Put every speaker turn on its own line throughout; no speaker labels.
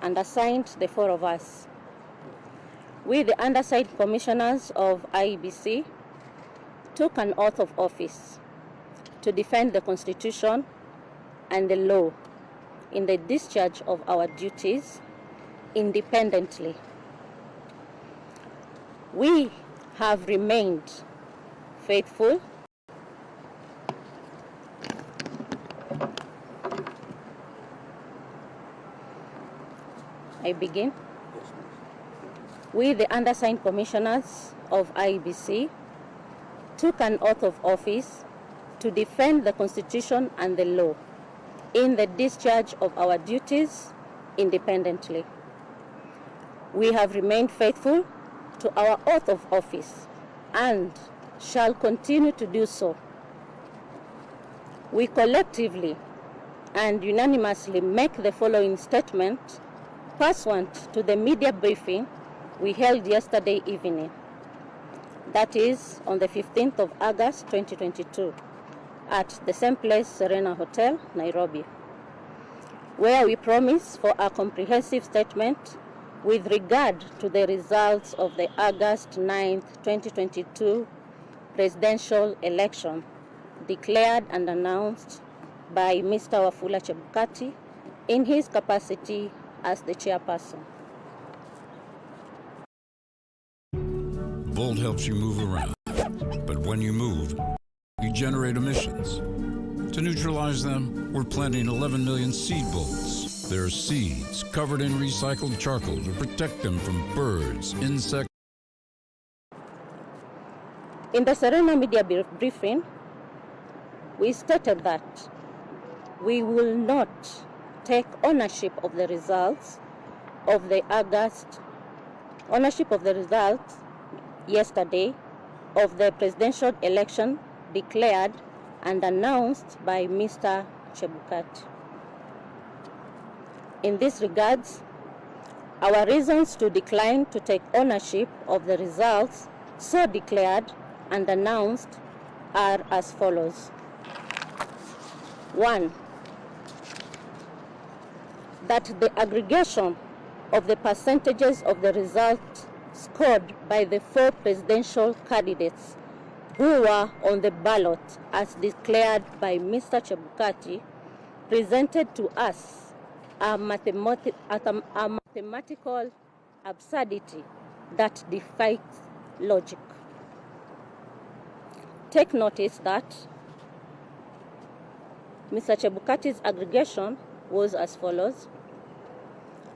and assigned the four of us. We, the undersigned commissioners of IEBC, took an oath of office to defend the Constitution and the law in the discharge of our duties independently. We have remained faithful We, the undersigned commissioners of IEBC, took an oath of office to defend the Constitution and the law in the discharge of our duties independently. We have remained faithful to our oath of office and shall continue to do so. We collectively and unanimously make the following statement pursuant to the media briefing we held yesterday evening, that is on the 15th of August 2022 at the same place, Serena Hotel, Nairobi, where we promise for a comprehensive statement with regard to the results of the August 9th, 2022 presidential election declared and announced by Mr. Wafula Chebukati in his capacity as the chairperson.
Volt helps you move around, but when you move, you generate emissions. To neutralize them, we're planting 11 million seed bolts. They're seeds covered in recycled charcoal to protect them from birds, insects.
In the Serena media briefing, we stated that we will not take ownership of the results of the results yesterday of the presidential election declared and announced by Mr. Chebukati. In this regards, our reasons to decline to take ownership of the results so declared and announced are as follows. 1. That the aggregation of the percentages of the results scored by the four presidential candidates who were on the ballot as declared by Mr. Chebukati presented to us a mathematical absurdity that defies logic. Take notice that Mr. Chebukati's aggregation was as follows.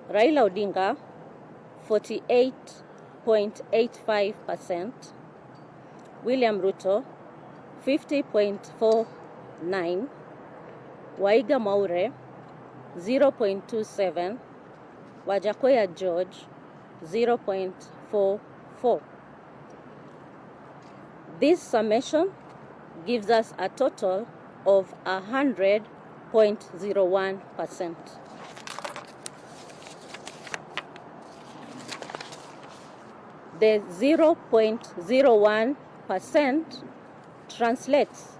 Raila Odinga, 48.85%. William Ruto, 50.49%. Waiga Maure, 0.27%. Wajakoya George, 0.44%. This summation gives us a total of 100.01%. The 0.01% translates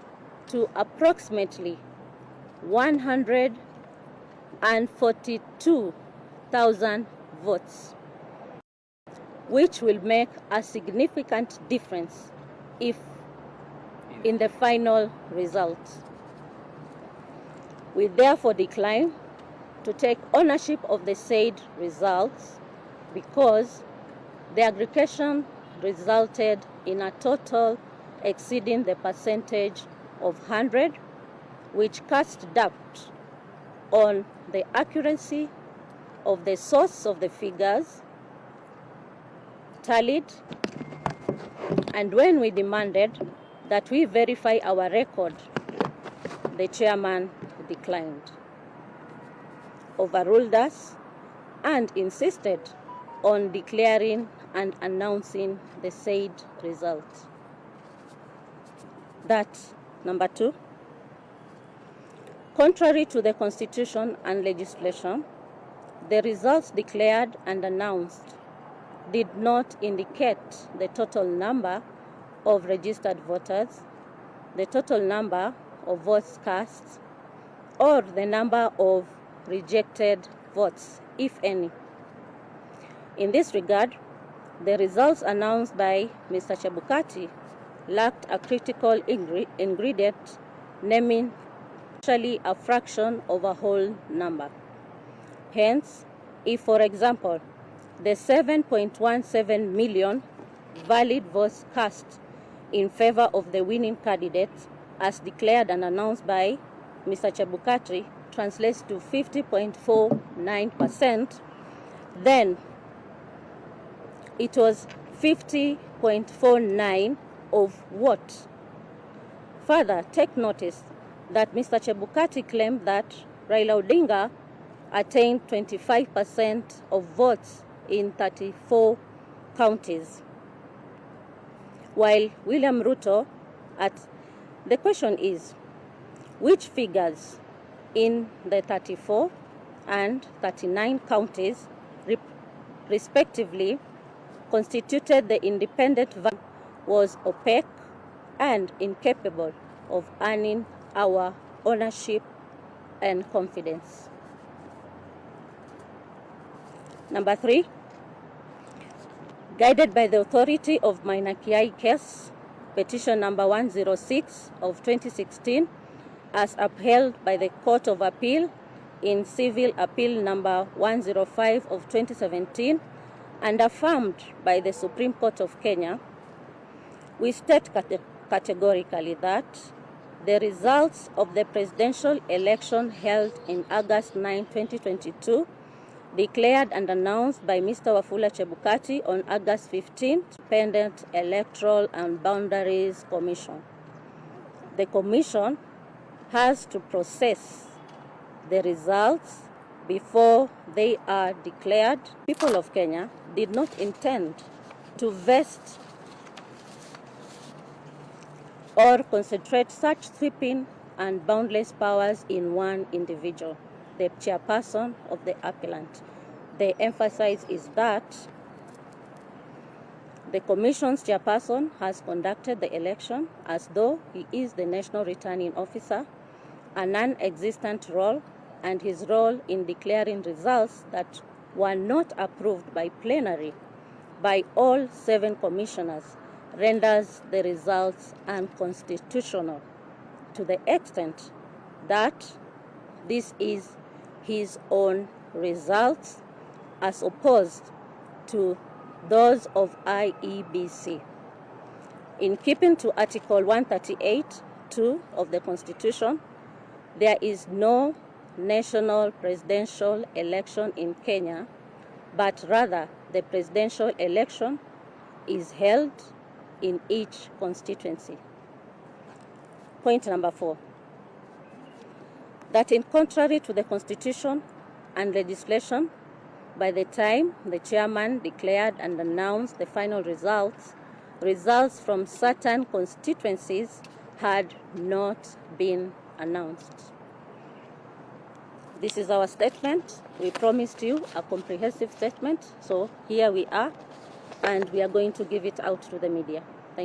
to approximately 142,000 votes, which will make a significant difference in the final results. We therefore decline to take ownership of the said results because the aggregation resulted in a total exceeding the percentage of 100, which cast doubt on the accuracy of the source of the figures tallied, and when we demanded that we verify our record, the chairman declined, overruled us, and insisted on declaring and announcing the said result. That, number 2, contrary to the Constitution and legislation, the results declared and announced did not indicate the total number of registered voters, the total number of votes cast, or the number of rejected votes if any. In this regard, the results announced by Mr. Chebukati lacked a critical ingredient, namely actually a fraction of a whole number. Hence, if, for example, the 7.17 million valid votes cast in favor of the winning candidate, as declared and announced by Mr. Chebukati, translates to 50.49%, then it was 50.49 of what? Further, take notice that Mr. Chebukati claimed that Raila Odinga attained 25% of votes in 34 counties, while William Ruto the question is, which figures in the 34 and 39 counties respectively constituted the independent vote was opaque and incapable of earning our ownership and confidence. Number 3, guided by the authority of Maina Kiai case, petition number 106 of 2016, as upheld by the Court of Appeal in Civil Appeal number 105 of 2017 and affirmed by the Supreme Court of Kenya, we state categorically that the results of the presidential election held in August 9, 2022, declared and announced by Mr. Wafula Chebukati on August 15, Independent Electoral and Boundaries Commission. The Commission has to process the results before they are declared. People of Kenya did not intend to vest or concentrate such sweeping and boundless powers in one individual, the chairperson of the appellant. The emphasis is that the Commission's chairperson has conducted the election as though he is the National Returning Officer, a non-existent role, and his role in declaring results that were not approved by plenary by all 7 commissioners renders the results unconstitutional to the extent that this is his own results as opposed to those of IEBC. In keeping to Article 138(2) of the Constitution, there is no national presidential election in Kenya, but rather the presidential election is held in each constituency. Point number 4, that in contrary to the Constitution and legislation, by the time the chairman declared and announced the final results from certain constituencies had not been announced. This is our statement. We promised you a comprehensive statement, so here we are, and we are going to give it out to the media.